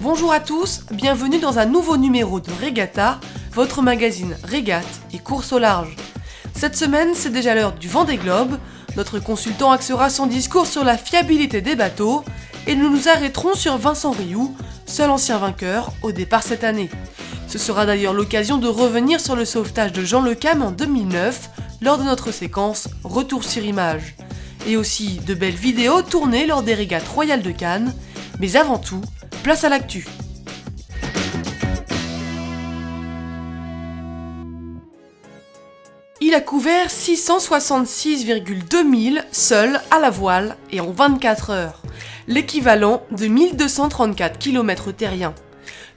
Bonjour à tous, bienvenue dans un nouveau numéro de Regatta, votre magazine régate et course au large. Cette semaine, c'est déjà l'heure du Vendée Globe. Notre consultant axera son discours sur la fiabilité des bateaux et nous nous arrêterons sur Vincent Rioux, seul ancien vainqueur au départ cette année. Ce sera d'ailleurs l'occasion de revenir sur le sauvetage de Jean Le Cam en 2009 lors de notre séquence Retour sur image. Et aussi de belles vidéos tournées lors des régates royales de Cannes. Mais avant tout, place à l'actu. Il a couvert 666,2 milles seul à la voile et en 24 heures, l'équivalent de 1234 km terriens.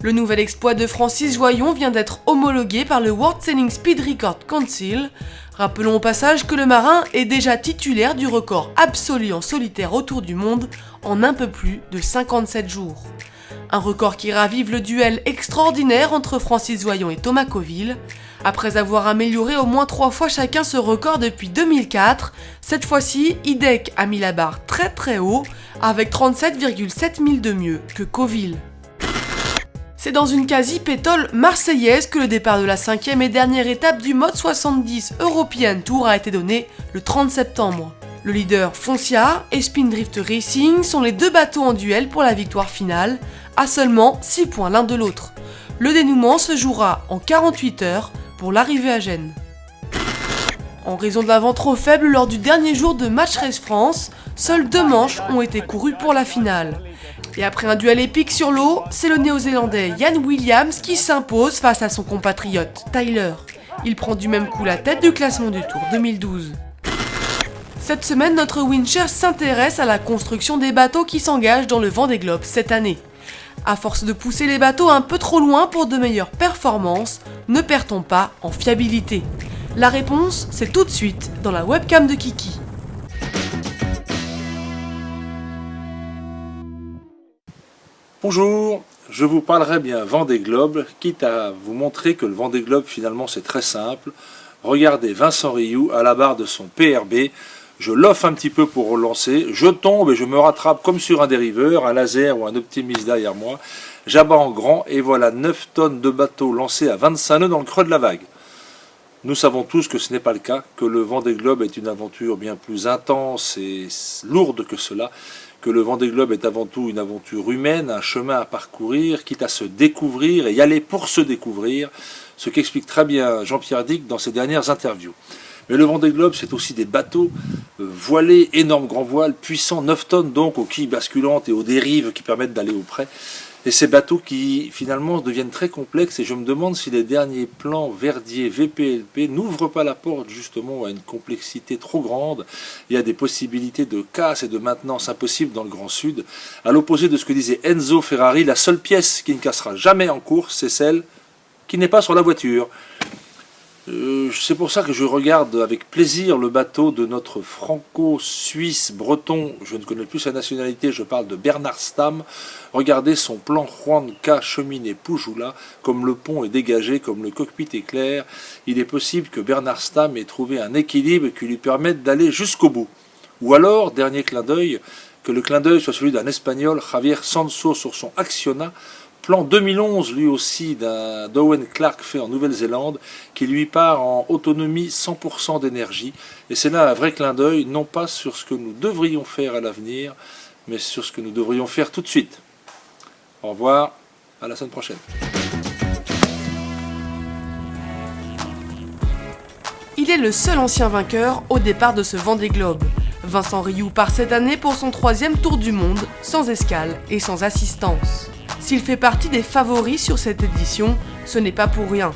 Le nouvel exploit de Francis Joyon vient d'être homologué par le World Sailing Speed Record Council. Rappelons au passage que le marin est déjà titulaire du record absolu en solitaire autour du monde en un peu plus de 57 jours. Un record qui ravive le duel extraordinaire entre Francis Joyon et Thomas Coville. Après avoir amélioré au moins 3 fois chacun ce record depuis 2004, cette fois-ci, IDEC a mis la barre très haut avec 37,7 milles de mieux que Coville. C'est dans une quasi-pétole marseillaise que le départ de la 5e et dernière étape du Mode 70 European Tour a été donné le 30 septembre. Le leader Foncia et Spindrift Racing sont les deux bateaux en duel pour la victoire finale, à seulement 6 points l'un de l'autre. Le dénouement se jouera en 48 heures pour l'arrivée à Gênes. En raison de la vent trop faible lors du dernier jour de Match Race France, seules 2 manches ont été courues pour la finale. Et après un duel épique sur l'eau, c'est le néo-zélandais Ian Williams qui s'impose face à son compatriote Tyler. Il prend du même coup la tête du classement du Tour 2012. Cette semaine, notre Wincher s'intéresse à la construction des bateaux qui s'engagent dans le Vendée Globe cette année. À force de pousser les bateaux un peu trop loin pour de meilleures performances, ne perd-on pas en fiabilité? La réponse, c'est tout de suite dans la webcam de Kiki. Bonjour, je vous parlerai bien Vendée Globe, quitte à vous montrer que le Vendée Globe finalement c'est très simple. Regardez Vincent Rioux à la barre de son PRB, je l'offre un petit peu pour relancer, je tombe et je me rattrape comme sur un dériveur, un laser ou un optimiste derrière moi. J'abats en grand et voilà 9 tonnes de bateau lancés à 25 nœuds dans le creux de la vague. Nous savons tous que ce n'est pas le cas, que le Vendée Globe est une aventure bien plus intense et lourde que cela, que le Vendée Globe est avant tout une aventure humaine, un chemin à parcourir, quitte à se découvrir et y aller pour se découvrir, ce qu'explique très bien Jean-Pierre Dick dans ses dernières interviews. Mais le Vendée Globe, c'est aussi des bateaux voilés, énormes grands voiles, puissants, 9 tonnes donc, aux quilles basculantes et aux dérives qui permettent d'aller au près. Et ces bateaux qui finalement deviennent très complexes et je me demande si les derniers plans Verdier VPLP n'ouvrent pas la porte justement à une complexité trop grande et à des possibilités de casse et de maintenance impossibles dans le Grand Sud. À l'opposé de ce que disait Enzo Ferrari, la seule pièce qui ne cassera jamais en course, c'est celle qui n'est pas sur la voiture. C'est pour ça que je regarde avec plaisir le bateau de notre franco-suisse breton, je ne connais plus sa nationalité, je parle de Bernard Stamm. Regardez son plan Juan K cheminée Poujoula, comme le pont est dégagé, comme le cockpit est clair. Il est possible que Bernard Stamm ait trouvé un équilibre qui lui permette d'aller jusqu'au bout. Ou alors, dernier clin d'œil, que le clin d'œil soit celui d'un Espagnol, Javier Sanso sur son Acciona, plan 2011 lui aussi d'Owen Clark fait en Nouvelle-Zélande, qui lui part en autonomie 100% d'énergie. Et c'est là un vrai clin d'œil, non pas sur ce que nous devrions faire à l'avenir, mais sur ce que nous devrions faire tout de suite. Au revoir, à la semaine prochaine. Il est le seul ancien vainqueur au départ de ce Vendée Globe. Vincent Rioux part cette année pour son 3e tour du monde, sans escale et sans assistance. S'il fait partie des favoris sur cette édition, ce n'est pas pour rien.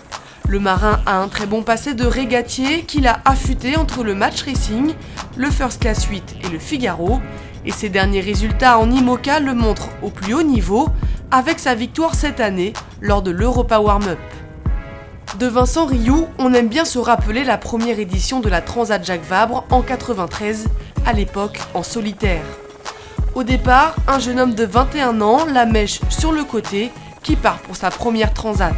Le marin a un très bon passé de régatier qu'il a affûté entre le Match Racing, le First Class 8 et le Figaro, et ses derniers résultats en IMOCA le montrent au plus haut niveau avec sa victoire cette année lors de l'Europa Warm-Up. De Vincent Rioux, on aime bien se rappeler la première édition de la Transat Jacques Vabre en 93, à l'époque en solitaire. Au départ, un jeune homme de 21 ans, la mèche sur le côté, qui part pour sa première transat.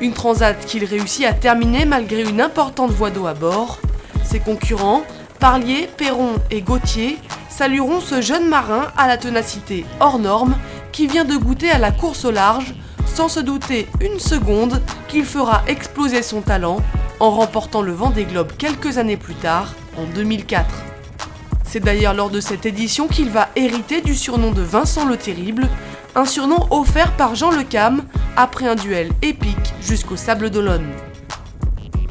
Une transat qu'il réussit à terminer malgré une importante voie d'eau à bord. Ses concurrents, Parlier, Perron et Gauthier, salueront ce jeune marin à la ténacité hors norme qui vient de goûter à la course au large, sans se douter une seconde qu'il fera exploser son talent en remportant le Vendée Globe quelques années plus tard, en 2004. C'est d'ailleurs lors de cette édition qu'il va hériter du surnom de Vincent le Terrible, un surnom offert par Jean Le Cam après un duel épique jusqu'au Sables d'Olonne.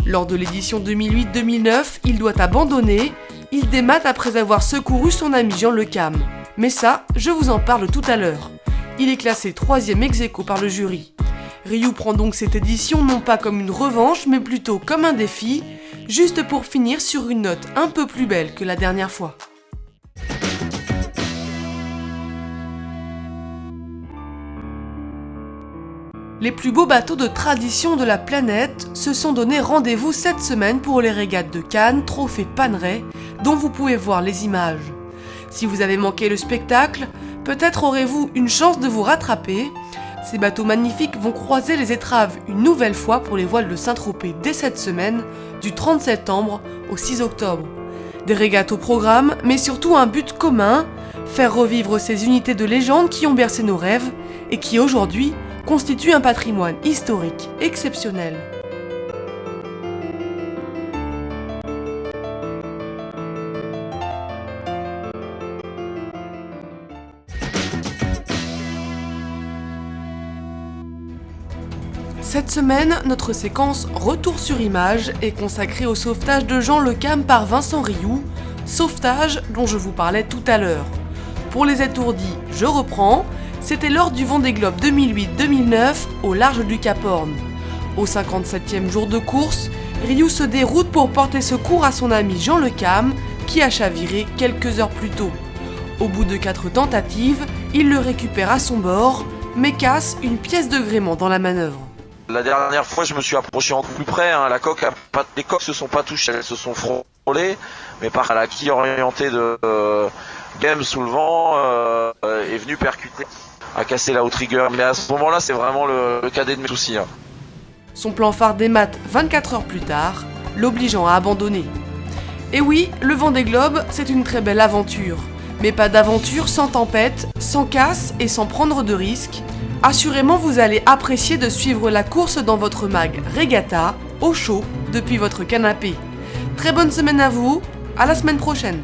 Lors de l'édition 2008-2009, il doit abandonner, il démate après avoir secouru son ami Jean Le Cam. Mais ça, je vous en parle tout à l'heure. Il est classé 3e ex-aequo par le jury. Ryu prend donc cette édition non pas comme une revanche, mais plutôt comme un défi, juste pour finir sur une note un peu plus belle que la dernière fois. Les plus beaux bateaux de tradition de la planète se sont donné rendez-vous cette semaine pour les régates de Cannes, Trophée Panerai, dont vous pouvez voir les images. Si vous avez manqué le spectacle, peut-être aurez-vous une chance de vous rattraper. Ces bateaux magnifiques vont croiser les étraves une nouvelle fois pour les voiles de Saint-Tropez dès cette semaine, du 30 septembre au 6 octobre. Des régates au programme, mais surtout un but commun, faire revivre ces unités de légende qui ont bercé nos rêves et qui aujourd'hui constituent un patrimoine historique exceptionnel. Cette semaine, notre séquence Retour sur image est consacrée au sauvetage de Jean Le Cam par Vincent Rioux, sauvetage dont je vous parlais tout à l'heure. Pour les étourdis, je reprends, c'était lors du Vendée Globe 2008-2009 au large du Cap Horn. Au 57e jour de course, Rioux se déroute pour porter secours à son ami Jean Le Cam qui a chaviré quelques heures plus tôt. Au bout de 4 tentatives, il le récupère à son bord, mais casse une pièce de gréement dans la manœuvre. La dernière fois, je me suis approché encore plus près. Les coques se sont pas touchées, elles se sont frôlées. Mais par la quille orientée de Game sous le vent est venu percuter, a cassé la outrigger. Mais à ce moment-là, c'est vraiment le cadet de mes soucis. Son plan phare démate 24 heures plus tard, l'obligeant à abandonner. Et oui, le Vendée Globe, c'est une très belle aventure. Mais pas d'aventure sans tempête, sans casse et sans prendre de risques. Assurément, vous allez apprécier de suivre la course dans votre mag Regatta, au chaud, depuis votre canapé. Très bonne semaine à vous, à la semaine prochaine.